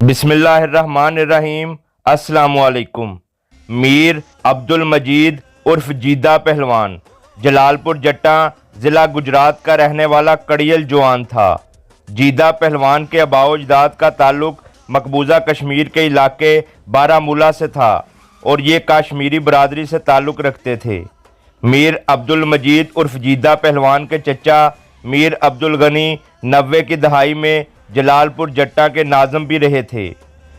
بسم اللہ الرحمن الرحیم۔ السلام علیکم۔ میر عبد المجید عرف جیدہ پہلوان جلال پور جٹاں ضلع گجرات کا رہنے والا کڑیل جوان تھا۔ جیدہ پہلوان کے آباء و اجداد کا تعلق مقبوضہ کشمیر کے علاقے بارہمولہ سے تھا اور یہ کاشمیری برادری سے تعلق رکھتے تھے۔ میر عبد المجید عرف جیدہ پہلوان کے چچا میر عبد الغنی 90 کی دہائی میں جلال پور جٹاں کے ناظم بھی رہے تھے۔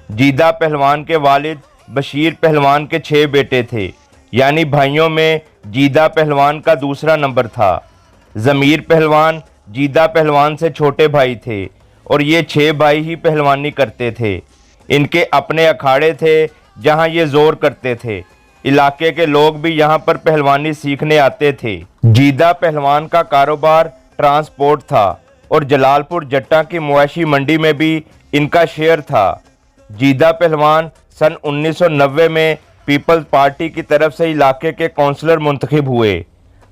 جیدہ پہلوان کے والد بشیر پہلوان کے 6 بیٹے تھے، یعنی بھائیوں میں جیدہ پہلوان کا دوسرا نمبر تھا۔ ضمیر پہلوان جیدہ پہلوان سے چھوٹے بھائی تھے اور یہ 6 بھائی ہی پہلوانی کرتے تھے۔ ان کے اپنے اکھاڑے تھے جہاں یہ زور کرتے تھے۔ علاقے کے لوگ بھی یہاں پر پہلوانی سیکھنے آتے تھے۔ جیدہ پہلوان کا کاروبار ٹرانسپورٹ تھا اور جلال پور جٹاں کی مویشی منڈی میں بھی ان کا شیئر تھا۔ جیدہ پہلوان سن 1990 میں پیپلز پارٹی کی طرف سے علاقے کے کونسلر منتخب ہوئے۔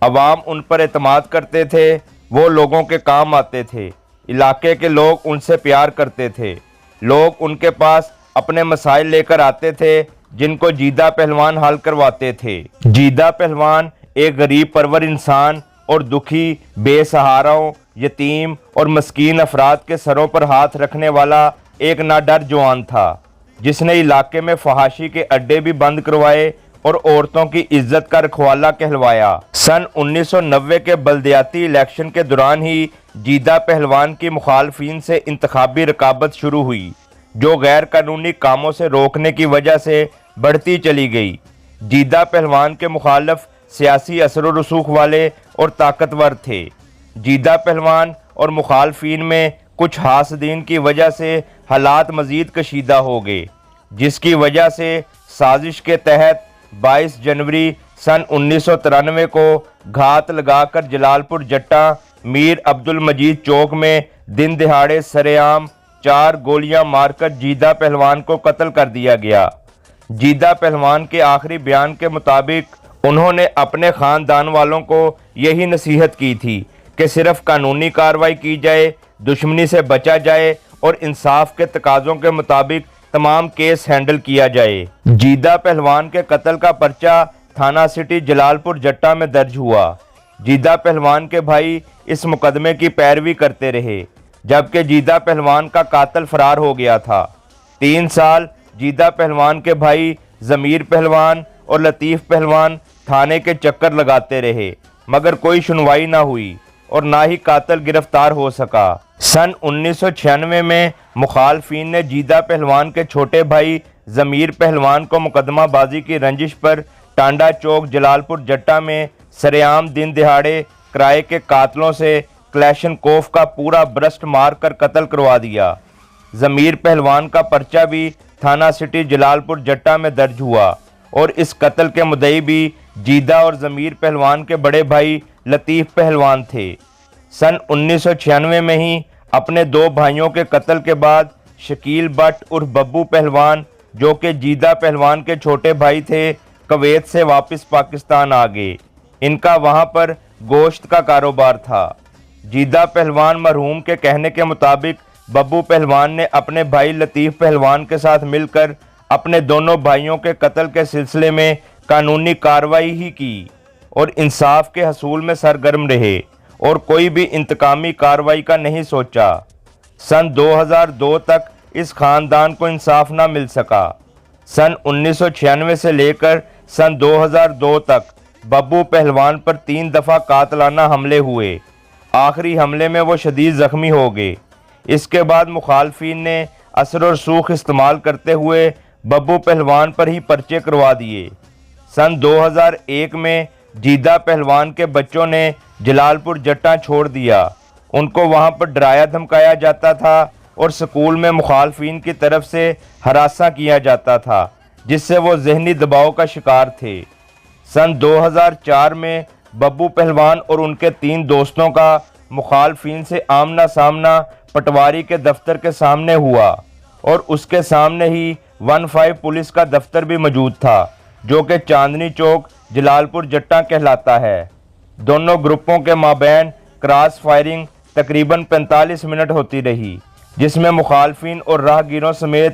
عوام ان پر اعتماد کرتے تھے، وہ لوگوں کے کام آتے تھے۔ علاقے کے لوگ ان سے پیار کرتے تھے۔ لوگ ان کے پاس اپنے مسائل لے کر آتے تھے جن کو جیدہ پہلوان حل کرواتے تھے۔ جیدہ پہلوان ایک غریب پرور انسان اور دکھی، بے سہاراؤں، یتیم اور مسکین افراد کے سروں پر ہاتھ رکھنے والا ایک ناڈر جوان تھا، جس نے علاقے میں فحاشی کے اڈے بھی بند کروائے اور عورتوں کی عزت کا رکھوالا کہلوایا۔ سن 1990 کے بلدیاتی الیکشن کے دوران ہی جیدہ پہلوان کی مخالفین سے انتخابی رقابت شروع ہوئی، جو غیر قانونی کاموں سے روکنے کی وجہ سے بڑھتی چلی گئی۔ جیدہ پہلوان کے مخالف سیاسی اثر و رسوخ والے اور طاقتور تھے۔ جیدہ پہلوان اور مخالفین میں کچھ حاسدین کی وجہ سے حالات مزید کشیدہ ہو گئے، جس کی وجہ سے سازش کے تحت 22 جنوری سن 1993 کو گھات لگا کر جلال پور جٹاں میر عبد المجید چوک میں دن دہاڑے سرِ عام 4 گولیاں مار کر جیدہ پہلوان کو قتل کر دیا گیا۔ جیدہ پہلوان کے آخری بیان کے مطابق انہوں نے اپنے خاندان والوں کو یہی نصیحت کی تھی کہ صرف قانونی کارروائی کی جائے، دشمنی سے بچا جائے اور انصاف کے تقاضوں کے مطابق تمام کیس ہینڈل کیا جائے۔ جیدہ پہلوان کے قتل کا پرچہ تھانہ سٹی جلال پور جٹاں میں درج ہوا۔ جیدہ پہلوان کے بھائی اس مقدمے کی پیروی کرتے رہے، جبکہ جیدہ پہلوان کا قاتل فرار ہو گیا تھا۔ 3 سال جیدہ پہلوان کے بھائی ضمیر پہلوان اور لطیف پہلوان تھانے کے چکر لگاتے رہے، مگر کوئی سنوائی نہ ہوئی اور نہ ہی قاتل گرفتار ہو سکا۔ سن 1996 میں مخالفین نے جیدہ پہلوان کے چھوٹے بھائی ضمیر پہلوان کو مقدمہ بازی کی رنجش پر ٹانڈا چوک جلال پور جٹاں میں سرِ عام دن دہاڑے کرائے کے قاتلوں سے کلیشن کوف کا پورا برسٹ مار کر قتل کروا دیا۔ ضمیر پہلوان کا پرچہ بھی تھانہ سٹی جلال پور جٹاں میں درج ہوا اور اس قتل کے مدعی بھی جیدہ اور ضمیر پہلوان کے بڑے بھائی لطیف پہلوان تھے۔ سن 1996 میں ہی اپنے 2 بھائیوں کے قتل کے بعد شکیل بٹ عرف ببو پہلوان، جو کہ جیدہ پہلوان کے چھوٹے بھائی تھے، کویت سے واپس پاکستان آ گئے۔ ان کا وہاں پر گوشت کا کاروبار تھا۔ جیدہ پہلوان مرحوم کے کہنے کے مطابق ببو پہلوان نے اپنے بھائی لطیف پہلوان کے ساتھ مل کر اپنے دونوں بھائیوں کے قتل کے سلسلے میں قانونی کارروائی ہی کی اور انصاف کے حصول میں سرگرم رہے اور کوئی بھی انتقامی کارروائی کا نہیں سوچا۔ سن 2002 تک اس خاندان کو انصاف نہ مل سکا۔ سن 1996 سے لے کر سن 2002 تک ببو پہلوان پر 3 دفعہ قاتلانہ حملے ہوئے۔ آخری حملے میں وہ شدید زخمی ہو گئے۔ اس کے بعد مخالفین نے اثر و رسوخ استعمال کرتے ہوئے ببو پہلوان پر ہی پرچے کروا دیے۔ سن 2001 میں جیدہ پہلوان کے بچوں نے جلال پور جٹاں چھوڑ دیا۔ ان کو وہاں پر ڈرایا دھمکایا جاتا تھا اور سکول میں مخالفین کی طرف سے ہراساں کیا جاتا تھا، جس سے وہ ذہنی دباؤ کا شکار تھے۔ سن 2004 میں ببو پہلوان اور ان کے 3 دوستوں کا مخالفین سے آمنا سامنا پٹواری کے دفتر کے سامنے ہوا اور اس کے سامنے ہی 15 پولیس کا دفتر بھی موجود تھا، جو کہ چاندنی چوک جلال پور جٹاں کہلاتا ہے۔ دونوں گروپوں کے مابین کراس فائرنگ تقریباً 45 منٹ ہوتی رہی، جس میں مخالفین اور راہگیروں سمیت